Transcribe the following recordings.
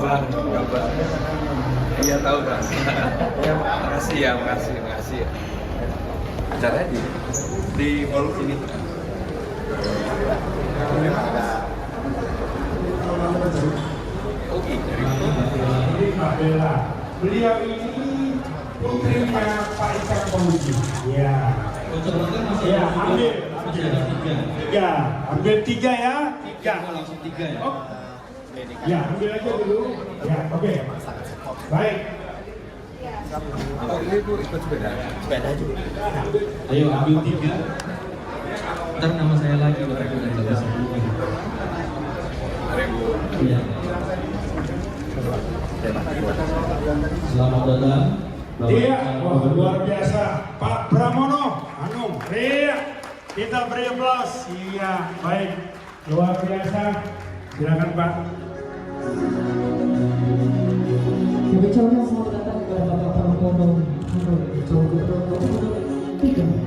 kabar? Iya tahu kan? Ya makasih ya, makasih ya. Acaranya di mall sini tuh kan? Oke, Ini Mbak Bella. Beliau ini putrinya Pak Ikang Pamuji. Ya. Ya, ambil tiga ya. Tiga. Langsung 3 ya. Oh. Ya, ambil aja dulu. Ya, oke. Baik. Oh ini Bu ikut sepeda? Sepeda juga. Ayo ambil 3. Ntar nama saya lagi baru udah jelas. Ada Bu. Iya. Selamat datang. Iya, wah, luar biasa. Pak Pramono, Anung, iya. Kita beri aplaus. Iya, baik. Luar biasa. Silakan Pak. Kami ucapkan selamat datang kepada Bapak Pramono Anung, Jawa Gubernur nomor 3.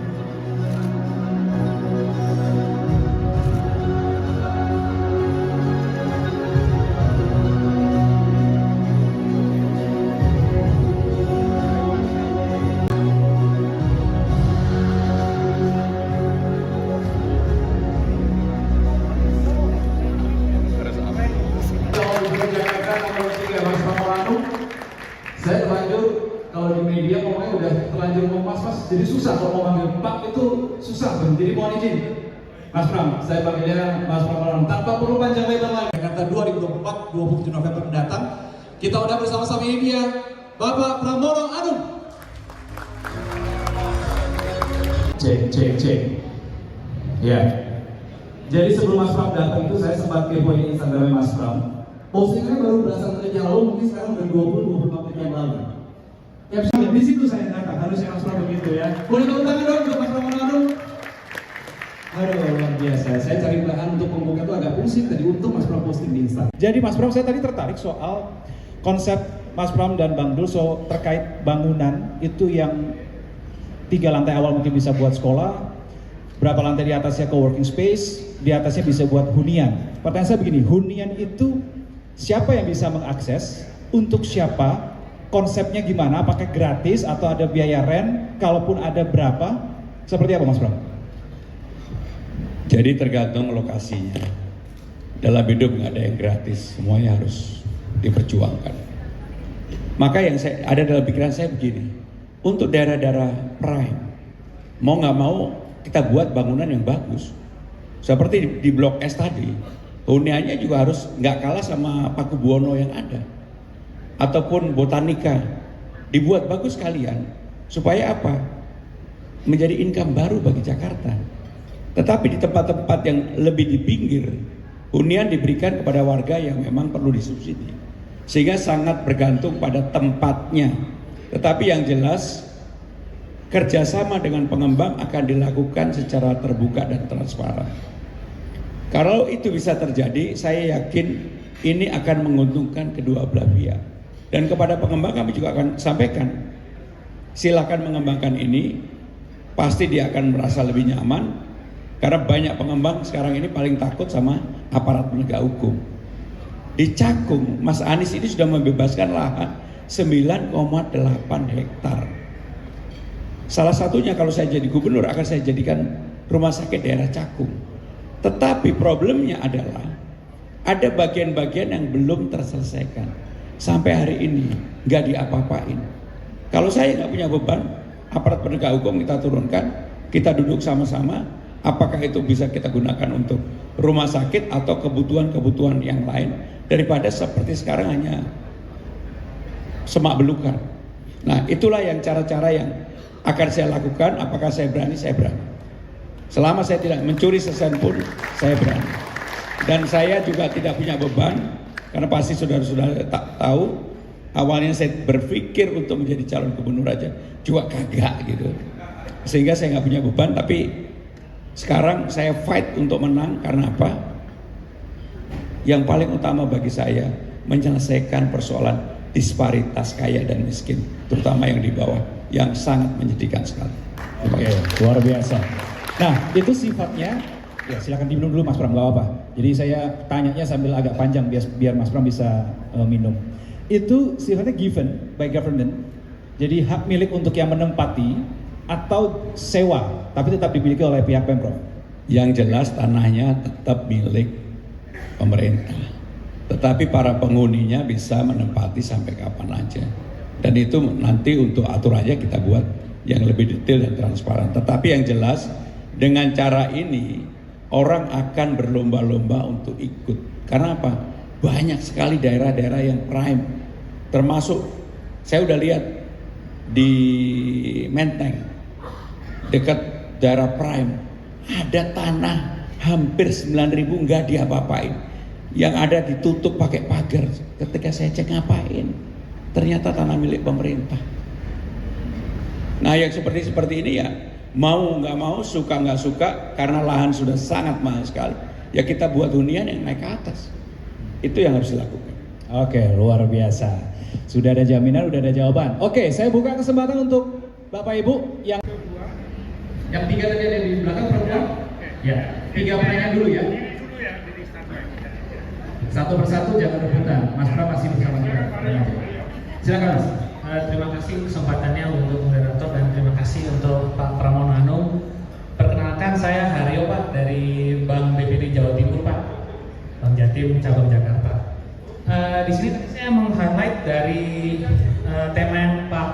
Saya terlanjur kalau di media pokoknya udah terlanjur mau mas, jadi susah kalau mau panggil Pak itu susah, jadi mohon izin Mas Pram, saya panggilnya Mas Pram tanpa perlu panjang lebar lagi. Jakarta 2024 27 November mendatang kita udah bersama-sama ini dia Bapak Pramono Anung. Cek ya. Jadi sebelum Mas Pram datang itu saya sempat kepoin Instagramnya Mas Pram. Postingannya baru belasan menit yang lalu, mungkin sekarang udah 20-25 menit yang lalu. Ya di situ saya datang, harusnya Mas Pram begitu ya. Boleh tepuk tangan dong untuk Mas Pramono Anung. Aduh luar biasa, saya cari bahan untuk pembuka itu agak pusing tadi, untuk Mas Pram posting di Instagram. Jadi Mas Pram, saya tadi tertarik soal konsep Mas Pram dan Bang Dul terkait bangunan itu yang 3 lantai awal mungkin bisa buat sekolah, berapa lantai di atasnya co-working space, di atasnya bisa buat hunian. Pertanyaan saya begini, hunian itu siapa yang bisa mengakses, untuk siapa, konsepnya gimana, apakah gratis atau ada biaya rent, kalaupun ada berapa, seperti apa Mas Pram? Jadi tergantung lokasinya. Dalam hidup nggak ada yang gratis, semuanya harus diperjuangkan. Maka yang ada dalam pikiran saya begini, untuk daerah-daerah prime, mau nggak mau kita buat bangunan yang bagus. Seperti di Blok S tadi, huniannya juga harus nggak kalah sama Pakubuwono yang ada, ataupun Botanika, dibuat bagus kalian, supaya apa? Menjadi income baru bagi Jakarta. Tetapi di tempat-tempat yang lebih di pinggir, hunian diberikan kepada warga yang memang perlu disubsidi, sehingga sangat bergantung pada tempatnya. Tetapi yang jelas, kerjasama dengan pengembang akan dilakukan secara terbuka dan transparan. Kalau itu bisa terjadi, saya yakin ini akan menguntungkan kedua belah pihak. Dan kepada pengembang kami juga akan sampaikan, silakan mengembangkan ini, pasti dia akan merasa lebih nyaman. Karena banyak pengembang sekarang ini paling takut sama aparat penegak hukum. Di Cakung, Mas Anies ini sudah membebaskan lahan 9,8 hektar. Salah satunya kalau saya jadi gubernur akan saya jadikan rumah sakit daerah Cakung. Tetapi problemnya adalah ada bagian-bagian yang belum terselesaikan. Sampai hari ini nggak diapa-apain. Kalau saya nggak punya beban, aparat penegak hukum kita turunkan, kita duduk sama-sama. Apakah itu bisa kita gunakan untuk rumah sakit atau kebutuhan-kebutuhan yang lain, daripada seperti sekarang hanya semak belukar. Nah itulah yang cara-cara yang akan saya lakukan. Apakah saya berani? Saya berani. Selama saya tidak mencuri sesen pun saya berani. Dan saya juga tidak punya beban, karena pasti saudara-saudara tak tahu, awalnya saya berpikir untuk menjadi calon gubernur aja juga kagak gitu, sehingga saya nggak punya beban. Tapi sekarang saya fight untuk menang. Karena apa? Yang paling utama bagi saya menyelesaikan persoalan disparitas kaya dan miskin, terutama yang di bawah, yang sangat menyedihkan sekali. Oke, luar biasa. Nah, itu sifatnya Ya silakan diminum dulu Mas Pram, nggak apa-apa. Jadi saya tanyanya sambil agak panjang biar Mas Pram bisa minum. Itu sifatnya given by government. Jadi hak milik untuk yang menempati atau sewa, tapi tetap dimiliki oleh pihak Pemprov. Yang jelas tanahnya tetap milik pemerintah. Tetapi para penghuninya bisa menempati sampai kapan aja. Dan itu nanti untuk aturannya kita buat yang lebih detail dan transparan. Tetapi yang jelas dengan cara ini orang akan berlomba-lomba untuk ikut. Karena apa? Banyak sekali daerah-daerah yang prime. Termasuk saya udah lihat di Menteng dekat daerah prime ada tanah hampir 9.000 nggak diapa-apain. Yang ada ditutup pakai pagar. Ketika saya cek ngapain? Ternyata tanah milik pemerintah. Nah yang seperti ini ya mau nggak mau, suka nggak suka, karena lahan sudah sangat mahal sekali. Ya kita buat hunian yang naik ke atas. Itu yang harus dilakukan. Oke, luar biasa. Sudah ada jaminan, sudah ada jawaban. Oke, saya buka kesempatan untuk Bapak Ibu yang tiga tadi ada di belakang program. Ya, 3 pertanyaan dulu ya. Satu persatu jangan rebutan. Mas Pram masih bersama kita. Silakan Mas. Terima kasih kesempatannya untuk moderator dan terima kasih untuk Pak Pramono Anung. Perkenalkan saya Haryo Pak dari Bank BPD Jawa Timur Pak, Bank Jatim cabang Jakarta. Di sini tadi saya meng-highlight dari tema yang Pak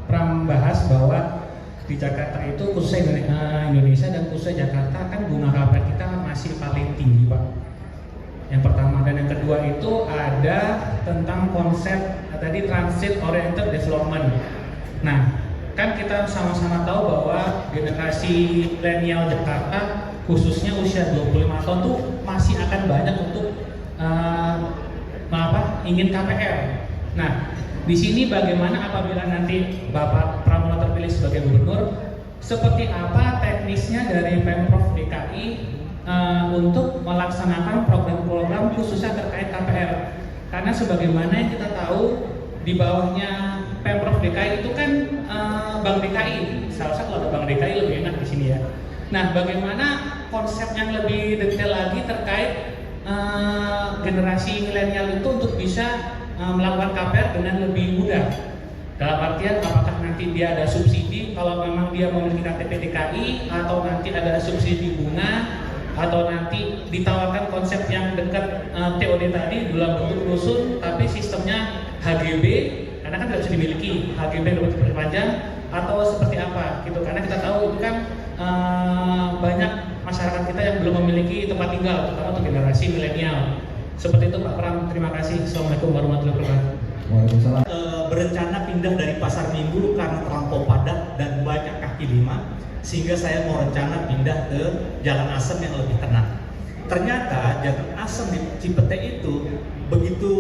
Pram bahas bahwa di Jakarta itu khususnya Indonesia dan khususnya Jakarta kan bunga KPR kita masih paling tinggi Pak. Yang pertama dan yang kedua itu ada tentang konsep tadi transit oriented development. Nah, kan kita sama-sama tahu bahwa generasi milenial Jakarta khususnya usia 25 tahun tuh masih akan banyak untuk ingin KPR. Nah, di sini bagaimana apabila nanti Bapak Pramono terpilih sebagai gubernur, seperti apa teknisnya dari Pemprov DKI untuk melaksanakan program-program khususnya terkait KPR? Karena sebagaimana yang kita tahu di bawahnya Pemprov DKI itu kan Bank DKI, salah satu ada Bank DKI lebih enak di sini ya. Nah, bagaimana konsep yang lebih detail lagi terkait generasi milenial itu untuk bisa melakukan KPR dengan lebih mudah? Dalam artian apakah nanti dia ada subsidi kalau memang dia memiliki KTP DKI, atau nanti ada subsidi bunga, atau nanti ditawarkan konsep yang dekat TOD tadi dalam bentuk rusun tapi sistemnya HGB karena kan tidak bisa dimiliki, HGB dapat diperpanjang atau seperti apa gitu, karena kita tahu itu kan banyak masyarakat kita yang belum memiliki tempat tinggal terutama untuk generasi milenial. Seperti itu Pak Pram, terima kasih. Assalamualaikum warahmatullahi wabarakatuh. Waalaikumsalam. Berencana pindah dari pasar minggu karena terlampau padat dan banyak kaki lima, sehingga saya mau rencana pindah ke Jalan Asem yang lebih tenang. Ternyata Jalan Asem di Cipete itu begitu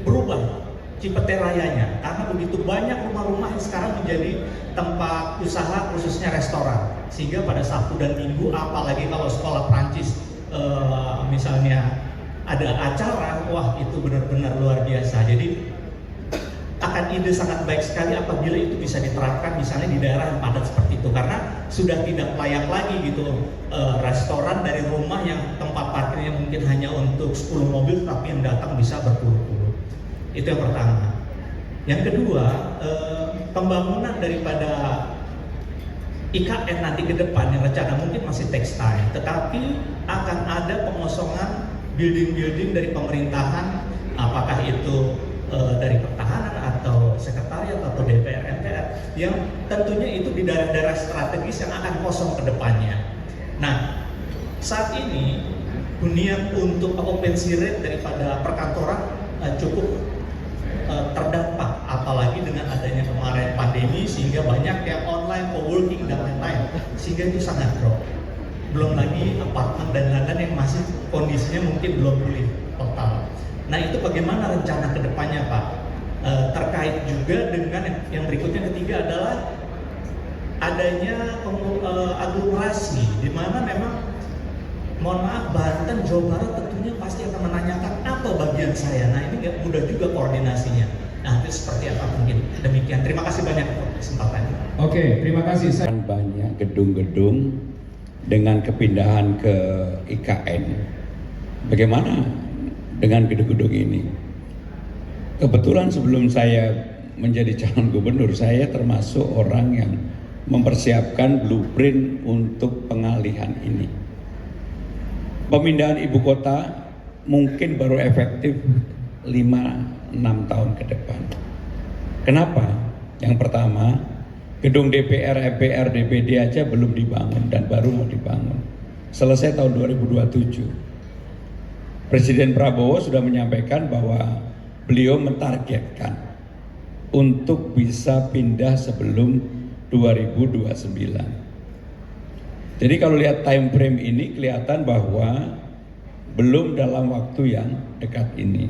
berubah Cipete Rayanya, karena begitu banyak rumah-rumah yang sekarang menjadi tempat usaha khususnya restoran, sehingga pada Sabtu dan Minggu, apalagi kalau sekolah Prancis misalnya ada acara, wah itu benar-benar luar biasa. Jadi akan ide sangat baik sekali apabila itu bisa diterapkan misalnya di daerah yang padat seperti itu, karena sudah tidak layak lagi gitu restoran dari rumah yang tempat parkirnya mungkin hanya untuk 10 mobil tapi yang datang bisa berpuluh-puluh. Itu yang pertama. Yang kedua, pembangunan daripada IKN nanti ke depan yang rencana mungkin masih takes time, tetapi akan ada pengosongan building-building dari pemerintahan, apakah itu dari pertahanan atau sekretariat atau DPR MPR, yang tentunya itu di daerah-daerah strategis yang akan kosong ke depannya. Nah, saat ini hunian untuk occupancy rate daripada perkantoran cukup terdampak, apalagi dengan adanya kemarin pandemi sehingga banyak yang online, co-working dan lain-lain, sehingga itu sangat drop. Belum lagi apartemen dan lain-lain yang masih kondisinya mungkin belum pulih total. Nah, itu bagaimana rencana kedepannya Pak? Terkait juga dengan yang berikutnya, ketiga adalah adanya aglomerasi, di mana memang mohon maaf Banten, Jawa Barat tentunya pasti akan menanyakan apa bagian saya. Nah, ini nggak mudah juga koordinasinya. Nah, itu seperti apa mungkin. Demikian. Terima kasih banyak untuk kesempatannya. Oke, terima kasih. Banyak gedung-gedung dengan kepindahan ke IKN. Bagaimana dengan gedung-gedung ini? Kebetulan sebelum saya menjadi calon gubernur, saya termasuk orang yang mempersiapkan blueprint untuk pengalihan ini. Pemindahan ibu kota mungkin baru efektif 5-6 tahun ke depan. Kenapa? Yang pertama, gedung DPR, MPR, DPD aja belum dibangun dan baru mau dibangun. Selesai tahun 2027. Presiden Prabowo sudah menyampaikan bahwa beliau mentargetkan untuk bisa pindah sebelum 2029. Jadi kalau lihat time frame ini kelihatan bahwa belum dalam waktu yang dekat ini.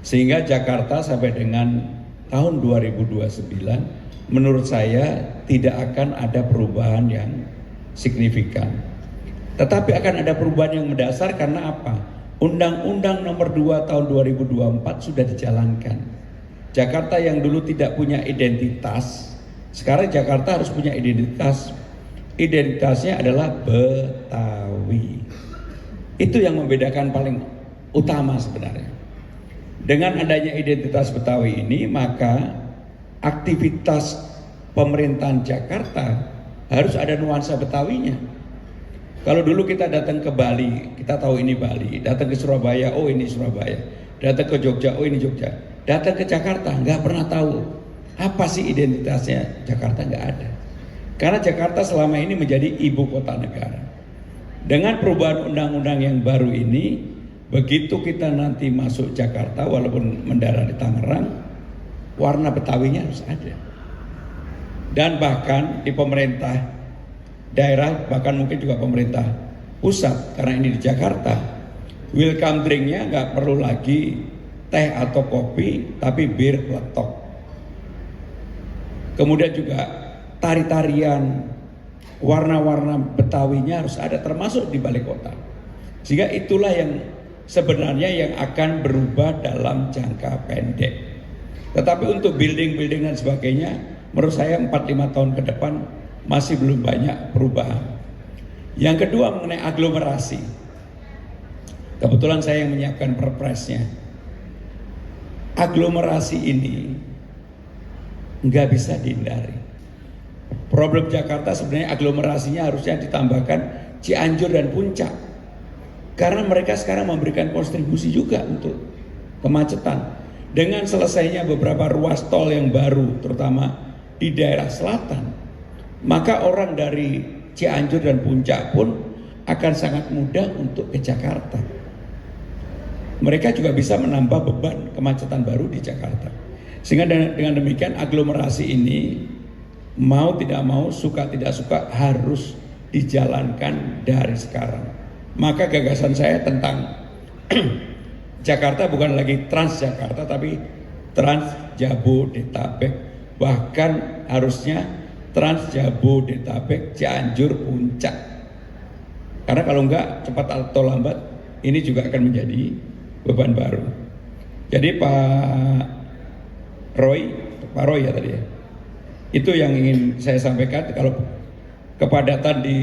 Sehingga Jakarta sampai dengan tahun 2029 menurut saya tidak akan ada perubahan yang signifikan. Tetapi akan ada perubahan yang mendasar karena apa? Undang-Undang Nomor 2 Tahun 2024 sudah dijalankan. Jakarta yang dulu tidak punya identitas, sekarang Jakarta harus punya identitas. Identitasnya adalah Betawi. Itu yang membedakan paling utama sebenarnya. Dengan adanya identitas Betawi ini, maka aktivitas pemerintahan Jakarta harus ada nuansa Betawinya. Kalau dulu kita datang ke Bali, kita tahu ini Bali. Datang ke Surabaya, oh ini Surabaya. Datang ke Jogja, oh ini Jogja. Datang ke Jakarta, nggak pernah tahu apa sih identitasnya Jakarta, nggak ada. Karena Jakarta selama ini menjadi ibu kota negara. Dengan perubahan undang-undang yang baru ini, begitu kita nanti masuk Jakarta, walaupun mendarat di Tangerang, warna Betawinya harus ada. Dan bahkan di pemerintah daerah, bahkan mungkin juga pemerintah pusat, karena ini di Jakarta, welcome drinknya nggak perlu lagi teh atau kopi, tapi bir peletok. Kemudian juga tari-tarian, warna-warna Betawinya harus ada, termasuk di balai kota. Sehingga itulah yang sebenarnya yang akan berubah dalam jangka pendek. Tetapi untuk building-building dan sebagainya, menurut saya 4-5 tahun ke depan masih belum banyak perubahan. Yang kedua mengenai aglomerasi. Kebetulan saya yang menyiapkan perpresnya. Aglomerasi ini nggak bisa dihindari. Problem Jakarta sebenarnya aglomerasinya harusnya ditambahkan Cianjur dan Puncak. Karena mereka sekarang memberikan kontribusi juga untuk kemacetan. Dengan selesainya beberapa ruas tol yang baru, terutama di daerah selatan, maka orang dari Cianjur dan Puncak pun akan sangat mudah untuk ke Jakarta. Mereka juga bisa menambah beban kemacetan baru di Jakarta. Sehingga dengan demikian aglomerasi ini mau tidak mau, suka tidak suka harus dijalankan dari sekarang. Maka gagasan saya tentang Jakarta bukan lagi Transjakarta, tapi Trans Jabodetabek. Bahkan harusnya Trans Jabodetabek, Cianjur, Puncak. Karena kalau enggak cepat atau lambat ini juga akan menjadi beban baru. Jadi Pak Roy ya tadi ya. Itu yang ingin saya sampaikan. Kalau kepadatan di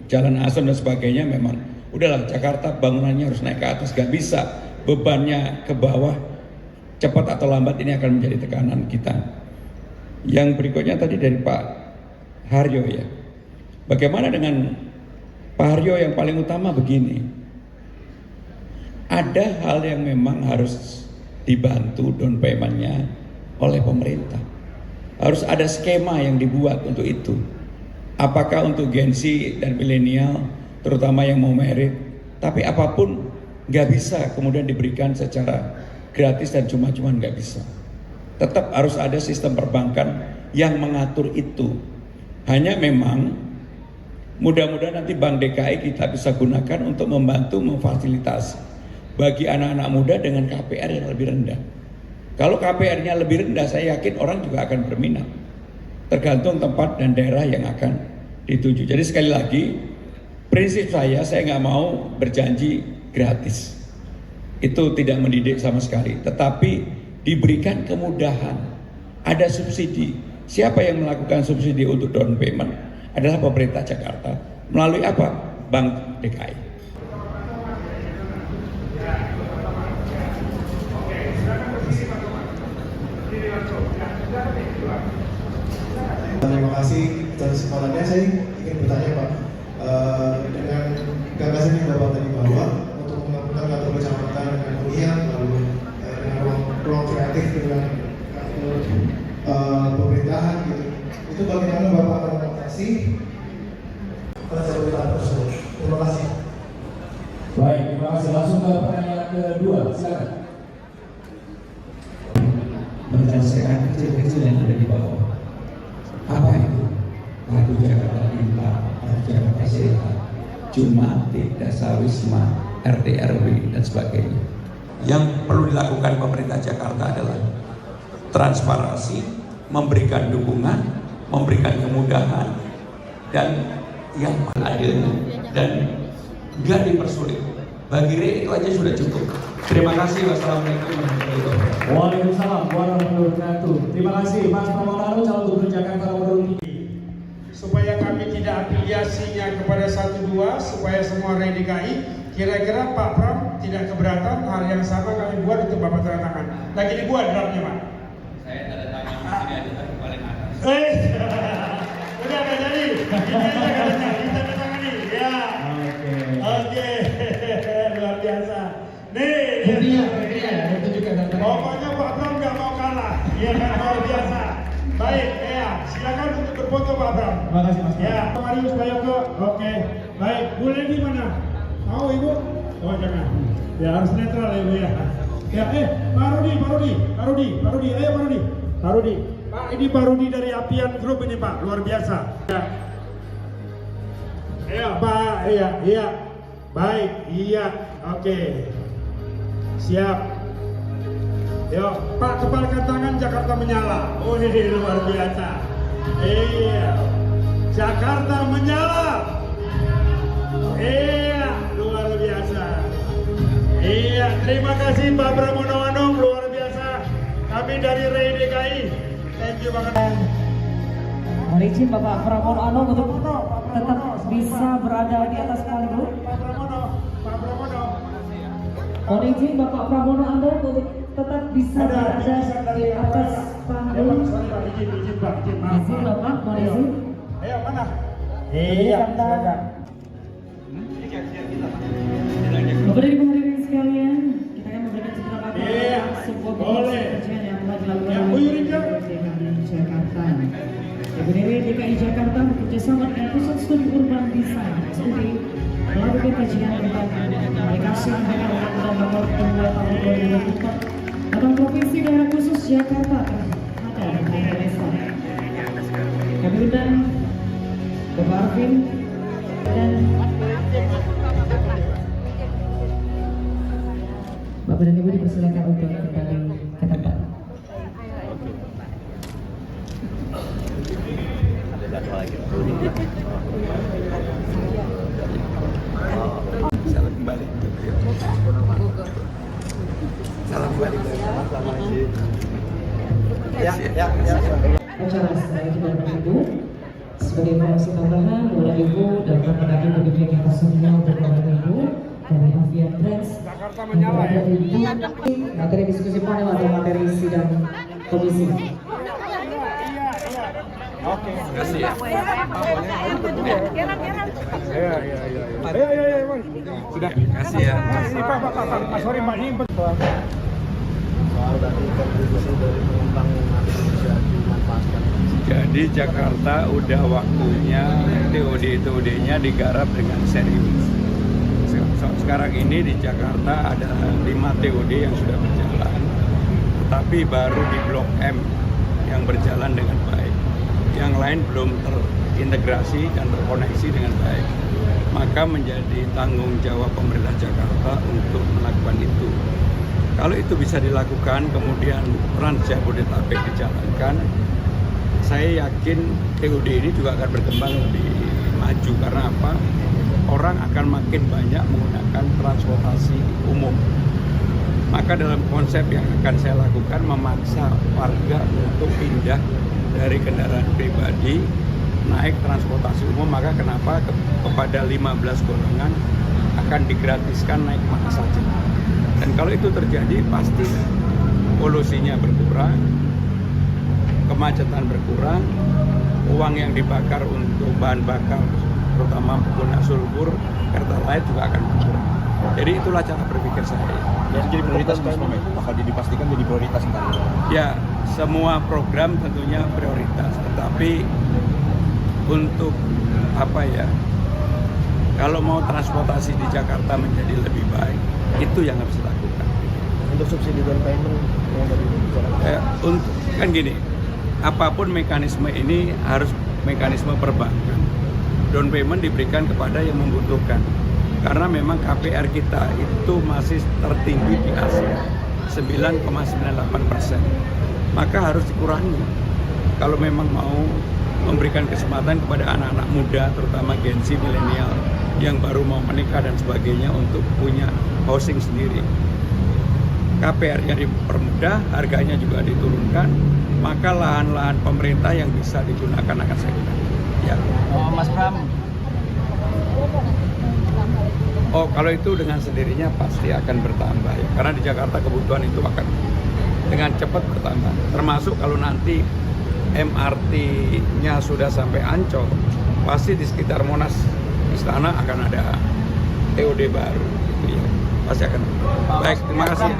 Jalan Asem dan sebagainya, memang udahlah Jakarta bangunannya harus naik ke atas, gak bisa bebannya ke bawah. Cepat atau lambat ini akan menjadi tekanan kita. Yang berikutnya tadi dari Pak Haryo ya. Bagaimana dengan Pak Haryo yang paling utama begini. Ada hal yang memang harus dibantu down payment-nya oleh pemerintah. Harus ada skema yang dibuat untuk itu. Apakah untuk Gen Z dan milenial, terutama yang mau merit, tapi apapun nggak bisa kemudian diberikan secara gratis dan cuma-cuma, nggak bisa. Tetap harus ada sistem perbankan yang mengatur itu. Hanya memang mudah-mudahan nanti Bank DKI kita bisa gunakan untuk membantu memfasilitasi bagi anak-anak muda dengan KPR yang lebih rendah. Kalau KPR-nya lebih rendah, saya yakin orang juga akan berminat. Tergantung tempat dan daerah yang akan dituju. Jadi sekali lagi, prinsip saya nggak mau berjanji gratis. Itu tidak mendidik sama sekali. Tetapi diberikan kemudahan. Ada subsidi. Siapa yang melakukan subsidi untuk down payment? Adalah pemerintah Jakarta Melalui apa? Bank DKI. Terima kasih atas kesempatannya. Saya ingin bertanya Pak, dengan gagasan yang Bapak tadi bawa untuk melakukan kantor kecamatan dengan hunian, lalu dengan ruang kreatif dengan pemerintahan gitu, itu bagaimana Bapak akan mengatasi fasilitas tersebut? Terima kasih. Baik, terima kasih. Langsung ke pertanyaan kedua, silakan. Menyelesaikan kecil-kecil yang ada di bawah. Apa itu? Kartu Jakarta Pintar, Kartu Jakarta Sehat, cuma Desa Wisma, RT RW dan sebagainya. Yang perlu dilakukan pemerintah Jakarta adalah transparansi, memberikan dukungan, memberikan kemudahan, dan yang adil dan nggak dipersulit. Bagi Re itu aja sudah cukup. Terima kasih. Wassalamualaikum warahmatullahi wabarakatuh. Waalaikumsalam warahmatullahi wabarakatuh. Terima kasih Mas Pramono, calon gubernur Jakarta nomor 3. Supaya kami tidak afiliasinya kepada 1-2, supaya semua Rai DKI, kira-kira Pak Pram tidak keberatan hal yang sama kami buat untuk Bapak tanda tangan. Lagi dibuat draftnya Pak. Saya tanda tangan di sini ada paling atas. Udah nggak jadi. Ini aja katanya, kita tanda tangani. Ya. Oke. Luar biasa. Nih. Pokoknya Pak Pram nggak mau kalah. Iya kan, luar biasa. Baik, ya. Silakan untuk berfoto Pak Pram. Terima kasih Mas. Ya, Marius Bayoko. Oke. Baik, Bu Leni mana? Mau Ibu? Oh jangan. Ya harus netral ya Ibu ya. Ya, Pak Rudi. Ayo Pak Rudi. Pak, ini Pak Rudi dari Apian Group ini Pak, luar biasa. Ya. Iya Pak, iya. Baik, iya. Oke. Siap. Yuk, Pak, kepalkan tangan, Jakarta menyala. Oh, ini luar biasa. Iya. Jakarta menyala. Iya, luar biasa. Iya, terima kasih Pak Pramono Anung, luar biasa. Kami dari Rai DKI. Thank you banget. Mohon izin Bapak Pramono Anung untuk tetap bisa berada di atas panggung. Pak Pramono. Mohon izin Bapak Pramono Anung untuk tetap bisa berada di atas panggung. Izin Pak. Izin Bapak, mohon izin. Ayo mana? Iya, silakan. Bapak dan Ibu hadirin sekalian, kita akan memberikan cerita sebuah pekerjaan yang telah dilakukan oleh DKI Jakarta. DPRD DKI Jakarta bekerjasama dengan Pusat Studi Urban Design (SUD) melakukan kajian tentang aplikasi anggaran undang-undang nomor 2 tahun 2004 tentang Provinsi Daerah Khusus Jakarta terhadap desa. Kami undang Bapak Arvin dan Bapak dan Ibu dipersilakan untuk kembali ke tempat. Salam kembali. Acara selanjutnya Bapak Ibu, sebagai informasi tambahan, Bapak Ibu dan Bapak Ibu diberikan personil untuk Bapak Ibu dari Avian Brands yang berada di materi diskusi panel atau materi sidang komisi. Oke. Kasih ya. Ayo, Bang. Sudah. Kasih ya. Ini Pak, sorry Pak, ini Soal tadi kontribusi dari penumpang nanti bisa dimanfaatkan. Jadi Jakarta udah waktunya TOD-TOD-nya digarap dengan serius. Sekarang ini di Jakarta ada 5 TOD yang sudah berjalan, tetapi baru di Blok M yang berjalan dengan baik. Yang lain belum terintegrasi dan terkoneksi dengan baik. Maka menjadi tanggung jawab pemerintah Jakarta untuk melakukan itu. Kalau itu bisa dilakukan, kemudian Trans Jabodetabek dijalankan, saya yakin TOD ini juga akan berkembang lebih maju. Karena apa? Orang akan makin banyak menggunakan transportasi umum. Maka dalam konsep yang akan saya lakukan, memaksa warga untuk pindah dari kendaraan pribadi naik transportasi umum, maka kenapa kepada 15 golongan akan digratiskan naik mana saja. Dan kalau itu terjadi pasti polusinya berkurang, kemacetan berkurang, uang yang dibakar untuk bahan bakar terutama pengguna sulfur, pertalite juga akan berkurang. Jadi itulah cara berpikir saya. Jadi prioritas Mas Pram, bakal dipastikan jadi prioritas ntar. Ya, semua program tentunya prioritas, tetapi untuk apa ya? Kalau mau transportasi di Jakarta menjadi lebih baik, itu yang harus dilakukan. Untuk subsidi down payment yang tadi dibicarakan. Untuk kan gini, apapun mekanisme ini harus mekanisme perbankan. Down payment diberikan kepada yang membutuhkan. Karena memang KPR kita itu masih tertinggi di Asia, 9,98%. Maka harus dikurangi. Kalau memang mau memberikan kesempatan kepada anak-anak muda, terutama Gen Z, milenial, yang baru mau menikah dan sebagainya untuk punya housing sendiri. KPR-nya dipermudah, harganya juga diturunkan, maka lahan-lahan pemerintah yang bisa digunakan akan saya gunakan. Ya. Mas Pram. Oh, kalau itu dengan sendirinya pasti akan bertambah ya. Karena di Jakarta kebutuhan itu akan dengan cepat bertambah. Termasuk kalau nanti MRT-nya sudah sampai Ancol, pasti di sekitar Monas Istana akan ada TOD baru gitu ya. Pasti akan. Baik, terima kasih.